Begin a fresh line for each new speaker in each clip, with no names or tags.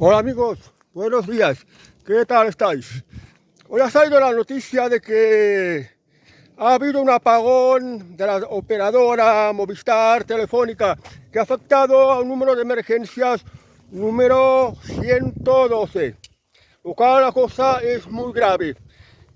Hola amigos, buenos días. ¿Qué tal estáis? Hoy ha salido la noticia de que ha habido un apagón de la operadora Movistar Telefónica que ha afectado a un número de emergencias número 112, lo cual la cosa es muy grave.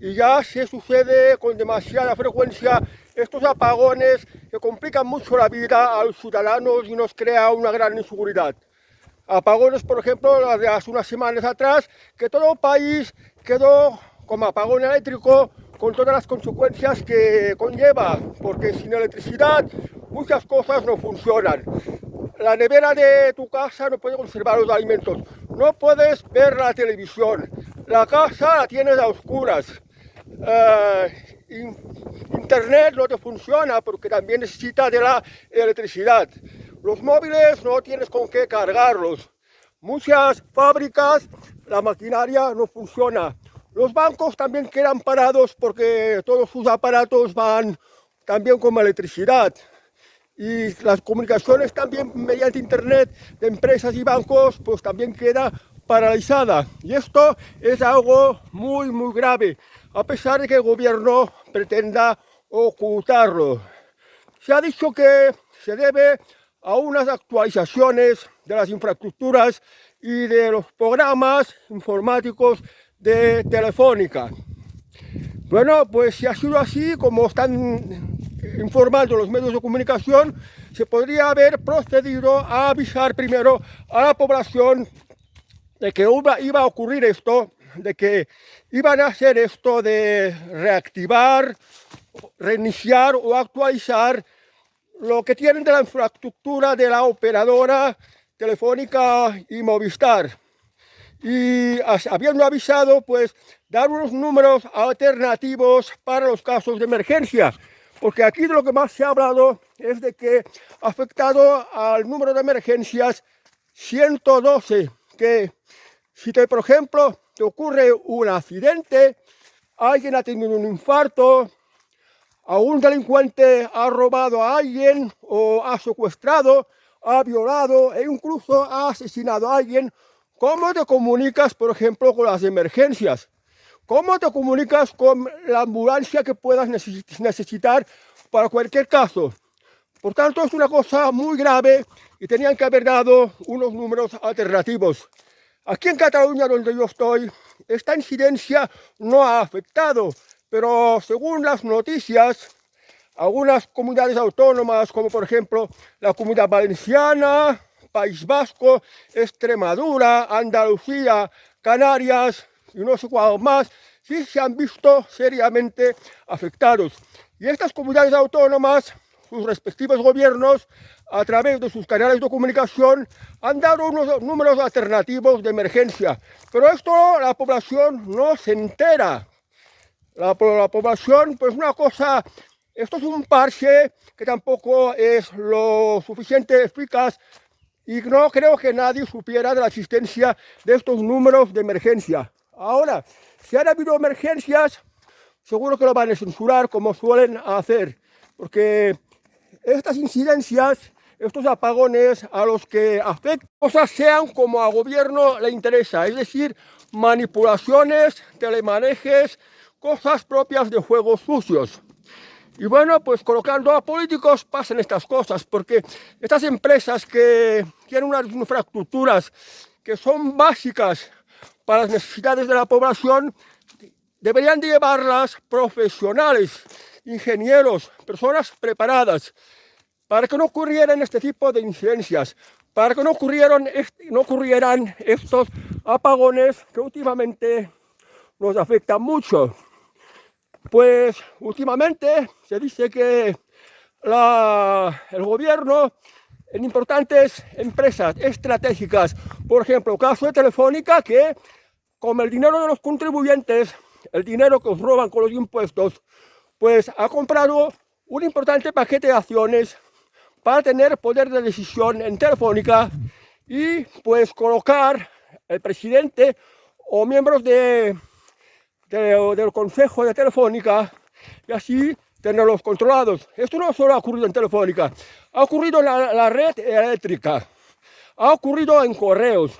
Y ya se sucede con demasiada frecuencia estos apagones que complican mucho la vida a los ciudadanos y nos crea una gran inseguridad. Apagones, por ejemplo, las de hace unas semanas atrás, que todo el país quedó como apagón eléctrico con todas las consecuencias que conlleva, porque sin electricidad muchas cosas no funcionan. La nevera de tu casa no puede conservar los alimentos, no puedes ver la televisión, la casa la tienes a oscuras. Internet no te funciona porque también necesita de la electricidad. Los móviles no tienes con qué cargarlos. Muchas fábricas, la maquinaria no funciona. Los bancos también quedan parados porque todos sus aparatos van también con electricidad. Y las comunicaciones también mediante internet de empresas y bancos pues también queda paralizada. Y esto es algo muy grave, a pesar de que el gobierno pretenda ocultarlo. Se ha dicho que se debe a unas actualizaciones de las infraestructuras y de los programas informáticos de Telefónica. Bueno, pues si ha sido así, como están informando los medios de comunicación, se podría haber procedido a avisar primero a la población de que iba a ocurrir esto, de que iban a hacer esto de reactivar, reiniciar o actualizar lo que tienen de la infraestructura de la operadora Telefónica y Movistar. Y habiendo avisado, pues dar unos números alternativos para los casos de emergencia, porque aquí de lo que más se ha hablado es de que ha afectado al número de emergencias 112, que si por ejemplo te ocurre un accidente, alguien ha tenido un infarto, a un delincuente ha robado a alguien o ha secuestrado, ha violado e incluso ha asesinado a alguien, ¿cómo te comunicas, por ejemplo, con las emergencias? ¿Cómo te comunicas con la ambulancia que puedas necesitar para cualquier caso? Por tanto, es una cosa muy grave y tenían que haber dado unos números alternativos. Aquí en Cataluña, donde yo estoy, esta incidencia no ha afectado, pero según las noticias, algunas comunidades autónomas, como por ejemplo la Comunidad Valenciana, País Vasco, Extremadura, Andalucía, Canarias y no sé cuál más, sí se han visto seriamente afectados. Y estas comunidades autónomas, sus respectivos gobiernos, a través de sus canales de comunicación, han dado unos números alternativos de emergencia. Pero esto la población no se entera. La población, pues una cosa, esto es un parche que tampoco es lo suficiente eficaz y no creo que nadie supiera de la existencia de estos números de emergencia. Ahora, si han habido emergencias, seguro que lo van a censurar como suelen hacer, porque estas incidencias, estos apagones a los que afectan, cosas sean como al gobierno le interesa, es decir, manipulaciones, telemanejes, cosas propias de juegos sucios. Y bueno, pues colocando a políticos pasan estas cosas, porque estas empresas que tienen unas infraestructuras que son básicas para las necesidades de la población, deberían de llevarlas profesionales, ingenieros, personas preparadas, para que no ocurrieran este tipo de incidencias, para que no ocurrieran estos apagones que últimamente nos afectan mucho. Pues últimamente se dice que el gobierno en importantes empresas estratégicas, por ejemplo, el caso de Telefónica, que con el dinero de los contribuyentes, el dinero que os roban con los impuestos, pues ha comprado un importante paquete de acciones para tener poder de decisión en Telefónica y pues colocar el presidente o miembros del consejo de Telefónica y así tenerlos controlados. Esto no solo ha ocurrido en Telefónica, ha ocurrido en la red eléctrica, ha ocurrido en correos.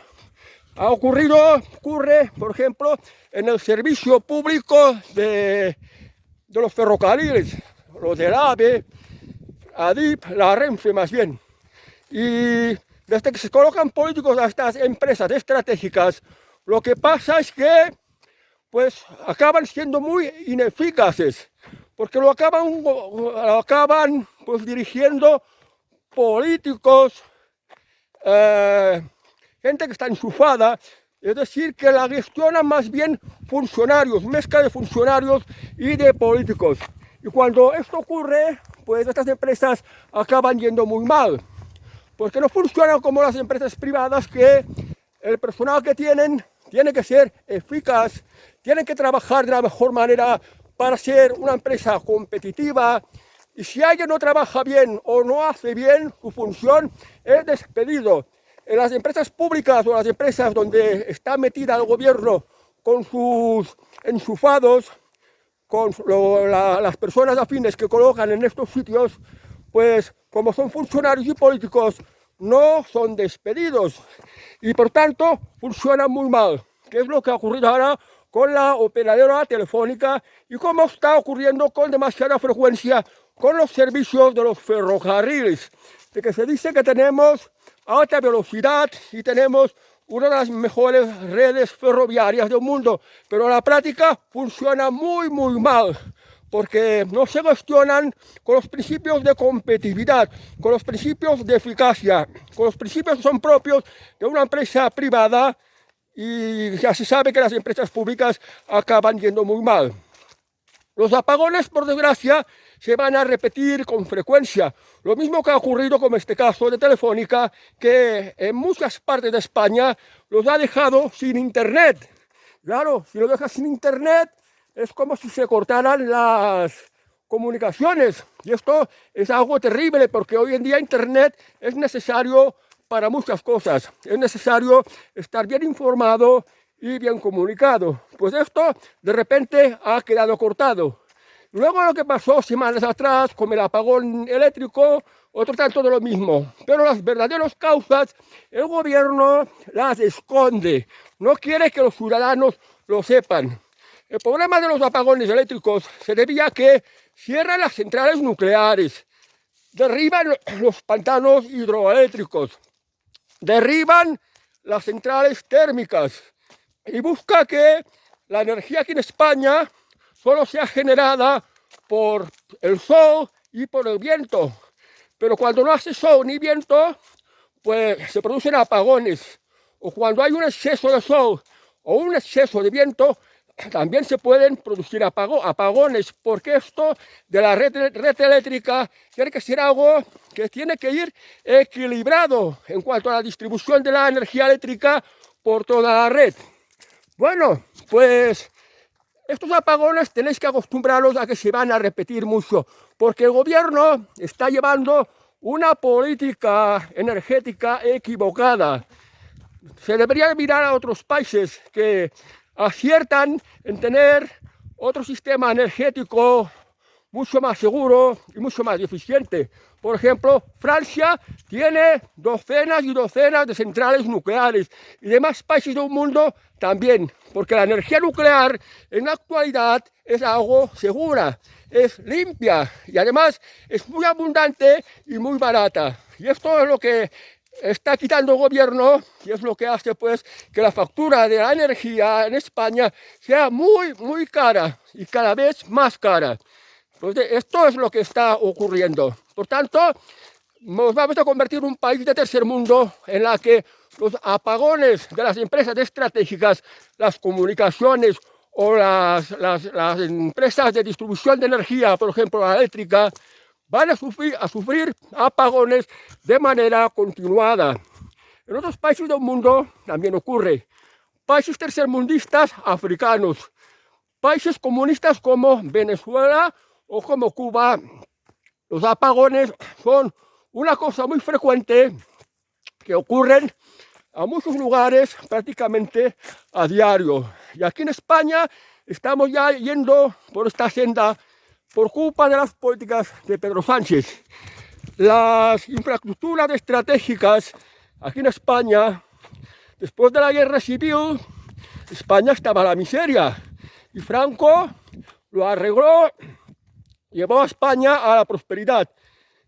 ocurre, por ejemplo, en el servicio público de los ferrocarriles, los del AVE, ADIP, la Renfe más bien. Y desde que se colocan políticos a estas empresas estratégicas, lo que pasa es que pues acaban siendo muy ineficaces, porque lo acaban pues dirigiendo políticos, gente que está enchufada, es decir, que la gestionan más bien funcionarios, mezcla de funcionarios y de políticos. Y cuando esto ocurre, pues estas empresas acaban yendo muy mal, porque no funcionan como las empresas privadas, que el personal que tienen tiene que ser eficaz, tienen que trabajar de la mejor manera para ser una empresa competitiva. Y si alguien no trabaja bien o no hace bien su función, es despedido. En las empresas públicas o las empresas donde está metida el gobierno con sus enchufados, con las personas afines que colocan en estos sitios, pues como son funcionarios y políticos, no son despedidos y por tanto funcionan muy mal, que es lo que ha ocurrido ahora con la operadora telefónica y como está ocurriendo con demasiada frecuencia con los servicios de los ferrocarriles, de que se dice que tenemos alta velocidad y tenemos una de las mejores redes ferroviarias del mundo, pero en la práctica funciona muy mal, porque no se gestionan con los principios de competitividad, con los principios de eficacia, con los principios que son propios de una empresa privada, y ya se sabe que las empresas públicas acaban yendo muy mal. Los apagones, por desgracia, se van a repetir con frecuencia. Lo mismo que ha ocurrido con este caso de Telefónica, que en muchas partes de España los ha dejado sin internet. Claro, si lo dejas sin internet, es como si se cortaran las comunicaciones. Y esto es algo terrible, porque hoy en día internet es necesario para muchas cosas. Es necesario estar bien informado y bien comunicado. Pues esto de repente ha quedado cortado. Luego lo que pasó semanas atrás con el apagón eléctrico, otro tanto de lo mismo. Pero las verdaderas causas, el gobierno las esconde. No quiere que los ciudadanos lo sepan. El problema de los apagones eléctricos se debía a que cierran las centrales nucleares, derriban los pantanos hidroeléctricos, derriban las centrales térmicas y busca que la energía aquí en España solo sea generada por el sol y por el viento. Pero cuando no hace sol ni viento, pues se producen apagones. O cuando hay un exceso de sol o un exceso de viento, también se pueden producir apagones, porque esto de la red eléctrica tiene que ser algo que tiene que ir equilibrado en cuanto a la distribución de la energía eléctrica por toda la red. Bueno, pues estos apagones tenéis que acostumbrarlos a que se van a repetir mucho, porque el gobierno está llevando una política energética equivocada. Se debería mirar a otros países que aciertan en tener otro sistema energético mucho más seguro y mucho más eficiente. Por ejemplo, Francia tiene docenas y docenas de centrales nucleares y demás países del mundo también, porque la energía nuclear en la actualidad es algo segura, es limpia y además es muy abundante y muy barata. Y esto es lo que está quitando el gobierno y es lo que hace pues que la factura de la energía en España sea muy cara y cada vez más cara. Entonces, esto es lo que está ocurriendo. Por tanto, nos vamos a convertir en un país de tercer mundo en la que los apagones de las empresas estratégicas, las comunicaciones o las empresas de distribución de energía, por ejemplo la eléctrica, van a sufrir apagones de manera continuada. En otros países del mundo también ocurre. Países tercermundistas africanos, países comunistas como Venezuela o como Cuba, los apagones son una cosa muy frecuente que ocurren a muchos lugares prácticamente a diario. Y aquí en España estamos ya yendo por esta senda por culpa de las políticas de Pedro Sánchez. Las infraestructuras estratégicas aquí en España, después de la guerra civil, España estaba a la miseria y Franco lo arregló, llevó a España a la prosperidad.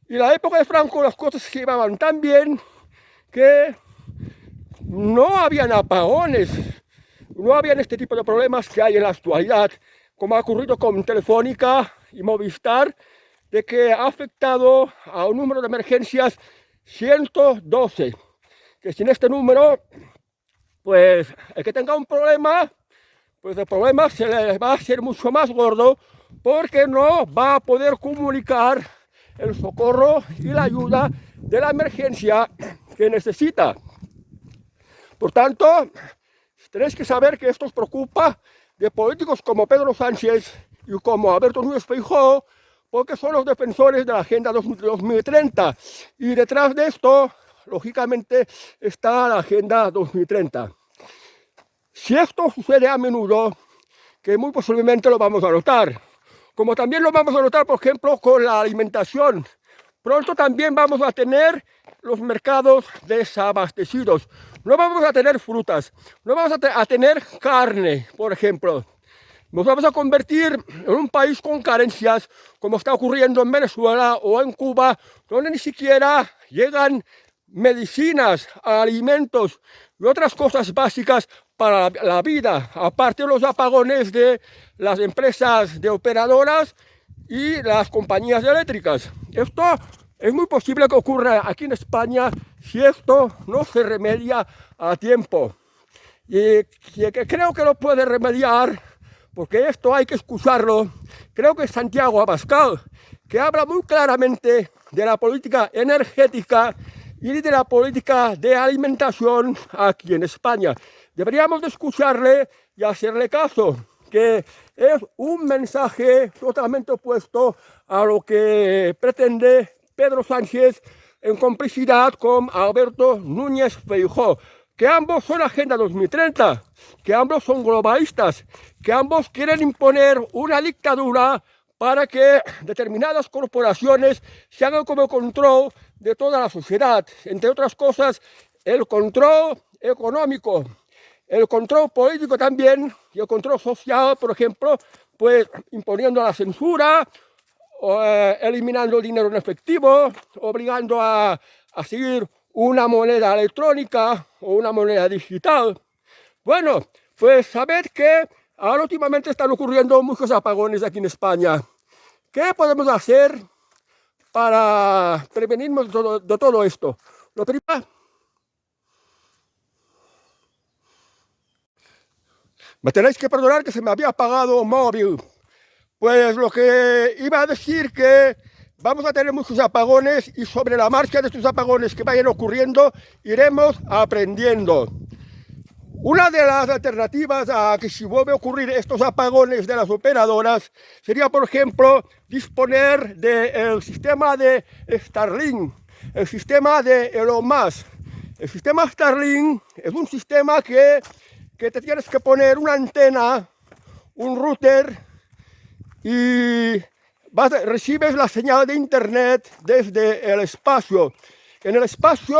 Y en la época de Franco las cosas se llevaban tan bien que no habían apagones, no habían este tipo de problemas que hay en la actualidad, como ha ocurrido con Telefónica y Movistar, de que ha afectado a un número de emergencias 112, que sin este número, pues el que tenga un problema, pues el problema se le va a hacer mucho más gordo, porque no va a poder comunicar el socorro y la ayuda de la emergencia que necesita. Por tanto, tenéis que saber que esto os preocupa de políticos como Pedro Sánchez y como Alberto Núñez Feijóo, porque son los defensores de la Agenda 2030. Y detrás de esto, lógicamente, está la Agenda 2030. Si esto sucede a menudo, que muy posiblemente lo vamos a notar, como también lo vamos a notar, por ejemplo, con la alimentación. Pronto también vamos a tener los mercados desabastecidos. No vamos a tener frutas, no vamos a tener carne, por ejemplo. Nos vamos a convertir en un país con carencias, como está ocurriendo en Venezuela o en Cuba, donde ni siquiera llegan medicinas, alimentos y otras cosas básicas para la vida, aparte de los apagones de las empresas de operadoras y las compañías eléctricas. Esto es muy posible que ocurra aquí en España si esto no se remedia a tiempo. Y que creo que lo puede remediar, porque esto hay que escucharlo, creo que es Santiago Abascal, que habla muy claramente de la política energética y de la política de alimentación aquí en España. Deberíamos de escucharle y hacerle caso, que es un mensaje totalmente opuesto a lo que pretende Pedro Sánchez en complicidad con Alberto Núñez Feijóo, que ambos son Agenda 2030, que ambos son globalistas, que ambos quieren imponer una dictadura para que determinadas corporaciones se hagan como control de toda la sociedad, entre otras cosas, el control económico, el control político también, y el control social, por ejemplo, pues imponiendo la censura, eliminando el dinero en efectivo, obligando a seguir una moneda electrónica o una moneda digital. Bueno, pues sabed que ahora últimamente están ocurriendo muchos apagones aquí en España. ¿Qué podemos hacer para prevenirnos de todo esto? Lo primero, me tenéis que perdonar que se me había apagado el móvil. Pues lo que iba a decir, que vamos a tener muchos apagones y sobre la marcha de estos apagones que vayan ocurriendo iremos aprendiendo. Una de las alternativas a que si vuelve a ocurrir estos apagones de las operadoras sería, por ejemplo, disponer del sistema de Starlink, el sistema de Elon Musk. El sistema Starlink es un sistema que te tienes que poner una antena, un router, y recibes la señal de internet desde el espacio. En el espacio,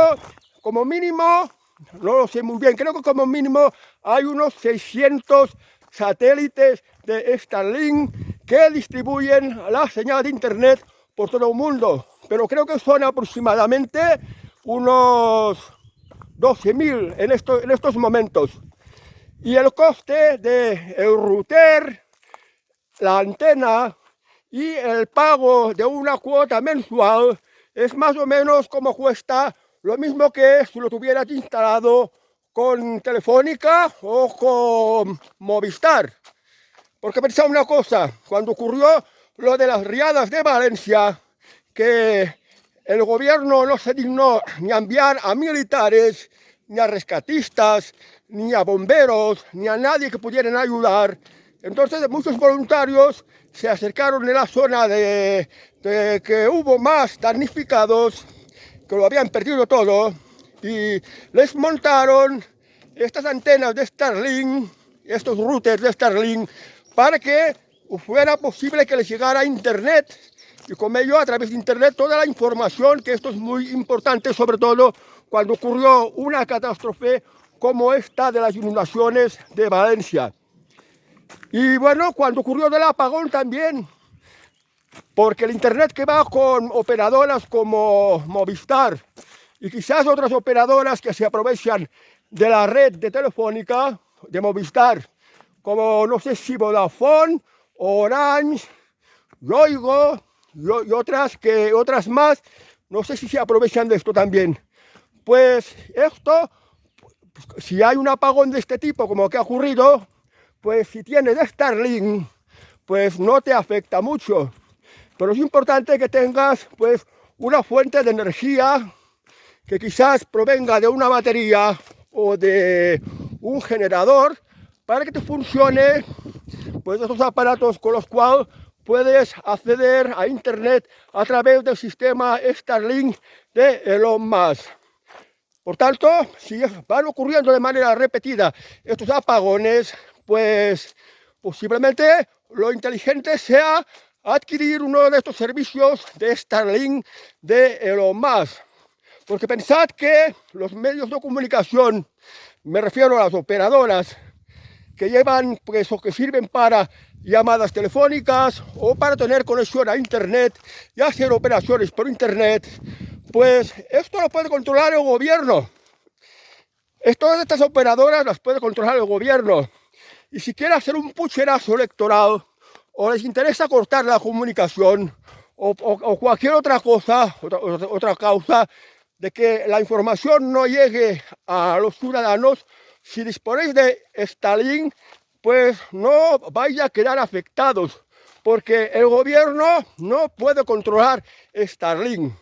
como mínimo, no lo sé muy bien, creo que como mínimo hay unos 600 satélites de Starlink que distribuyen la señal de internet por todo el mundo, pero creo que son aproximadamente unos 12.000 en estos momentos. Y el coste del router, la antena y el pago de una cuota mensual es más o menos como cuesta lo mismo que si lo tuvieras instalado con Telefónica o con Movistar. Porque pensaba una cosa, cuando ocurrió lo de las riadas de Valencia, que el gobierno no se dignó ni a enviar a militares, ni a rescatistas, ni a bomberos, ni a nadie que pudieran ayudar. Entonces muchos voluntarios se acercaron en la zona de que hubo más damnificados, que lo habían perdido todo, y les montaron estas antenas de Starlink, estos routers de Starlink, para que fuera posible que les llegara internet, y con ello a través de internet toda la información, que esto es muy importante, sobre todo cuando ocurrió una catástrofe como esta de las inundaciones de Valencia. Y bueno, cuando ocurrió el apagón también, porque el internet que va con operadoras como Movistar y quizás otras operadoras que se aprovechan de la red de telefónica de Movistar, como no sé si Vodafone, Orange, Yoigo y otras más, no sé si se aprovechan de esto también. Pues esto, si hay un apagón de este tipo como que ha ocurrido, pues si tienes Starlink, pues no te afecta mucho. Pero es importante que tengas pues una fuente de energía que quizás provenga de una batería o de un generador para que te funcione pues estos aparatos con los cuales puedes acceder a internet a través del sistema Starlink de Elon Musk. Por tanto, si van ocurriendo de manera repetida estos apagones, pues posiblemente lo inteligente sea adquirir uno de estos servicios de Starlink de Elon Musk. Porque pensad que los medios de comunicación, me refiero a las operadoras, que llevan, pues, o que sirven para llamadas telefónicas o para tener conexión a internet y hacer operaciones por internet, pues esto lo puede controlar el gobierno. Todas estas operadoras las puede controlar el gobierno. Y si quiere hacer un pucherazo electoral o les interesa cortar la comunicación o cualquier otra cosa, otra causa de que la información no llegue a los ciudadanos, si disponéis de Starlink, pues no vais a quedar afectados, porque el gobierno no puede controlar Starlink.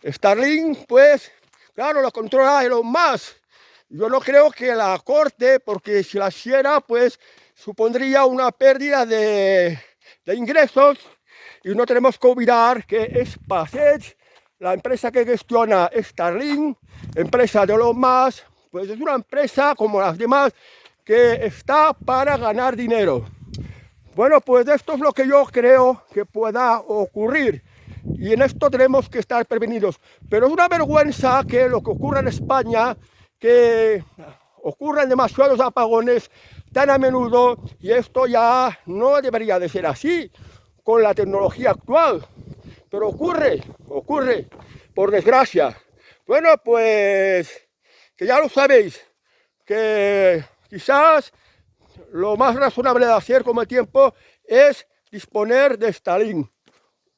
Starlink, pues, claro, lo controla Elon Musk. Yo no creo que la corte, porque si la hiciera, pues supondría una pérdida de ingresos. Y no tenemos que olvidar que SpaceX, la empresa que gestiona Starlink, empresa de Elon Musk, pues es una empresa como las demás que está para ganar dinero. Bueno, pues esto es lo que yo creo que pueda ocurrir. Y en esto tenemos que estar prevenidos. Pero es una vergüenza que lo que ocurre en España, que ocurran demasiados apagones tan a menudo, y esto ya no debería de ser así con la tecnología actual. Pero ocurre, por desgracia. Bueno, pues que ya lo sabéis, que quizás lo más razonable de hacer con el tiempo es disponer de Starlink,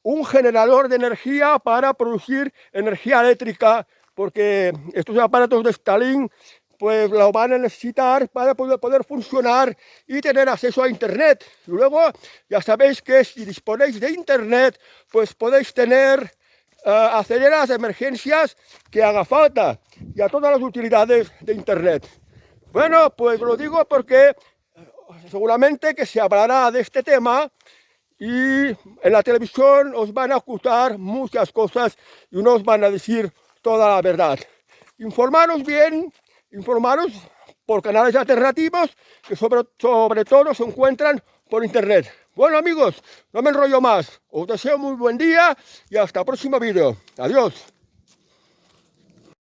un generador de energía para producir energía eléctrica, porque estos aparatos de Starlink pues lo van a necesitar para poder funcionar y tener acceso a internet. Y luego ya sabéis que si disponéis de internet, pues podéis tener acceder a las emergencias que haga falta y a todas las utilidades de internet. Bueno, pues lo digo porque seguramente que se hablará de este tema y en la televisión os van a ocultar muchas cosas y no os van a decir toda la verdad. Informaros bien, informaros por canales alternativos que sobre todo se encuentran por internet. Bueno amigos, no me enrollo más. Os deseo muy buen día y hasta el próximo vídeo. Adiós.